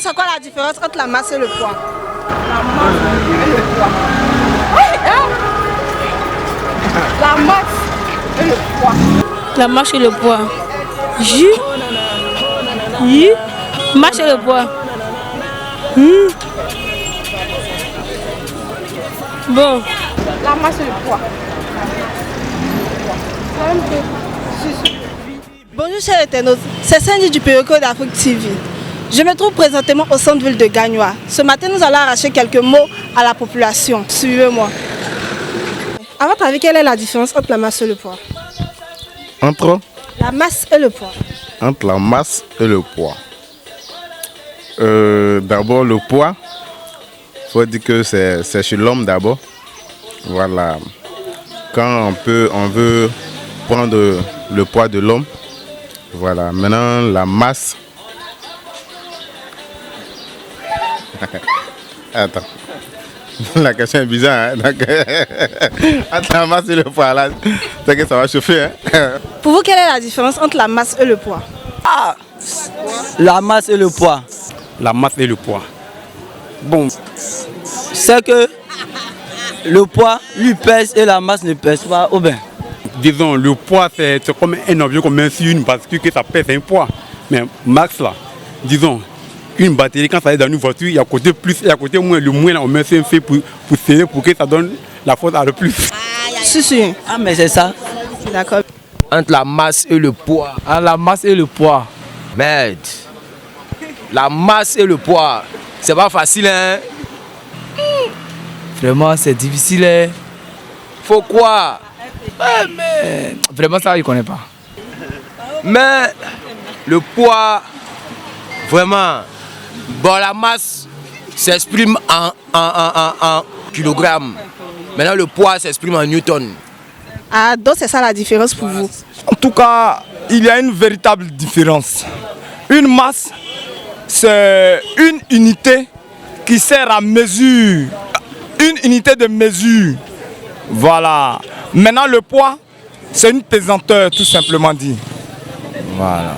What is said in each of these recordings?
c'est quoi la différence entre la masse et le poids? La masse et le poids. La masse et le poids. La masse et le poids. Masse et le poids. Bon. La masse et le poids. Bonjour chers internautes, c'est Sandy du Péricole d'Afrique TV. Je me trouve présentement au centre-ville de Gagnoa. Ce matin, nous allons arracher quelques mots à la population. Suivez-moi. À votre avis, quelle est la différence entre la masse et le poids? Entre La masse et le poids. Entre la masse et le poids. D'abord, le poids, il faut dire que c'est chez l'homme d'abord. Voilà. Quand on veut prendre le poids de l'homme, voilà. Maintenant, la masse. Attends. La question est bizarre. Hein? Donc, entre la masse et le poids, là, c'est que ça va chauffer. Hein? Pour vous, quelle est la différence entre la masse et le poids? La masse et le poids. La masse et le poids. Bon, c'est que le poids lui pèse et la masse ne pèse pas au bain. Disons, le poids, c'est comme un objet qu'on met sur une batterie que ça pèse un poids. Mais masse, là, disons, une batterie, quand ça est dans une voiture, il y a côté plus et à côté moins. Le moins, là, on met sur un fait pour serrer pour que ça donne la force à le plus. Si. Ah, mais c'est ça. D'accord. Entre la masse et le poids. La masse et le poids. Merde. La masse et le poids, c'est pas facile, hein? Vraiment, c'est difficile. Hein? Faut quoi? Mais vraiment, ça, je connais pas. Mais le poids, vraiment, bon, la masse s'exprime en kilogrammes. Maintenant, le poids s'exprime en newton. Ah, donc c'est ça la différence pour vous? En tout cas, il y a une véritable différence. Une masse, c'est une unité qui sert à mesure. Une unité de mesure. Voilà. Maintenant, le poids, c'est une pesanteur, tout simplement dit. Voilà.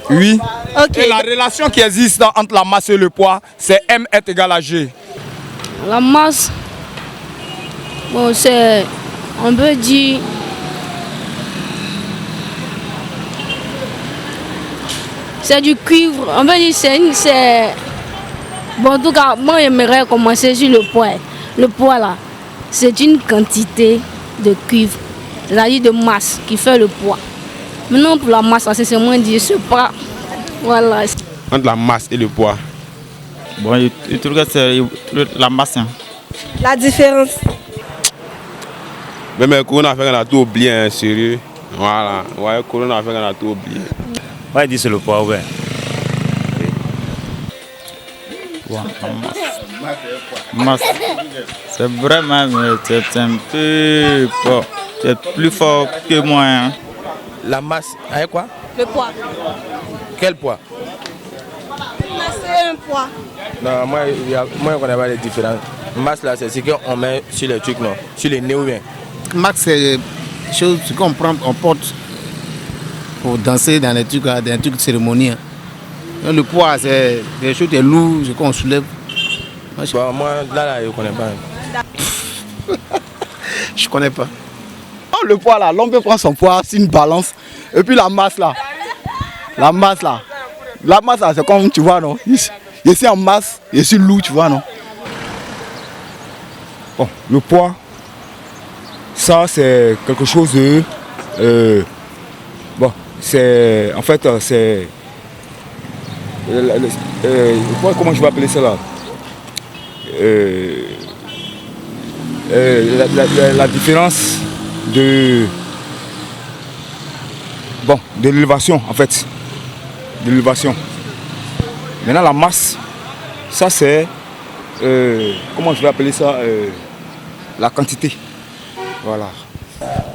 Oui. Okay. Et la relation qui existe entre la masse et le poids, c'est M est égal à G. La masse, bon, c'est, on peut dire, c'est du cuivre. On peut dire c'est bon, en tout cas, moi j'aimerais commencer sur le poids. Le poids là, c'est une quantité de cuivre, c'est-à-dire de masse qui fait le poids. Maintenant pour la masse, c'est moins dire, je sais pas. Voilà. Entre la masse et le poids. Bon, je trouve que c'est la masse. Hein. La différence? Même Corona fait qu'on a tout oublié, hein, sérieux. Voilà. Ouais, Corona fait qu'on a tout oublié. Ouais, dit c'est le poids, ouais. Masse. C'est vraiment, c'est un peu fort. C'est plus fort que moi. Hein. La masse, avec quoi? Le poids. Quel poids? Masse et un poids. Non, moi, je connais pas les différences. Masse, là, c'est ce qu'on met sur les trucs, non? Sur les nez ou bien? Max, c'est des choses qu'on prend, on porte pour danser dans des trucs de cérémonie. Hein. Le poids, c'est des choses lourdes, ce qu'on soulève. Bon, moi, là, je ne connais pas. Je connais pas. Le poids là, l'homme peut prendre son poids sur une balance. Et puis la masse là, c'est comme tu vois, non? Je suis en masse, je suis lourd, tu vois, non? Bon, le poids, ça c'est quelque chose de... bon, c'est... En fait, c'est... comment je vais appeler ça là? La différence de l'élévation en fait, de l'élévation. Maintenant la masse, ça c'est comment je vais appeler ça, la quantité. Voilà.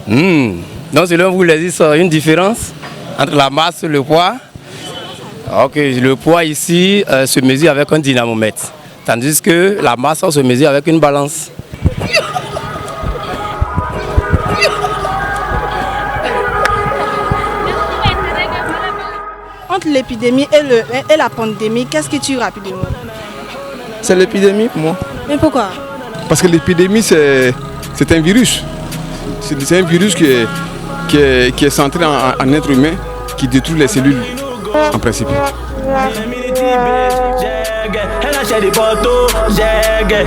Donc c'est là où vous voulez dire une différence entre la masse et le poids. Ok, le poids ici se mesure avec un dynamomètre, tandis que la masse se mesure avec une balance. entre l'épidémie et la pandémie, qu'est-ce qui tue rapidement? C'est l'épidémie pour moi. Mais pourquoi? Parce que l'épidémie, c'est un virus. C'est un virus qui est centré en être humain, qui détruit les cellules en principe. Jegue, ela cheia de foto, jegue.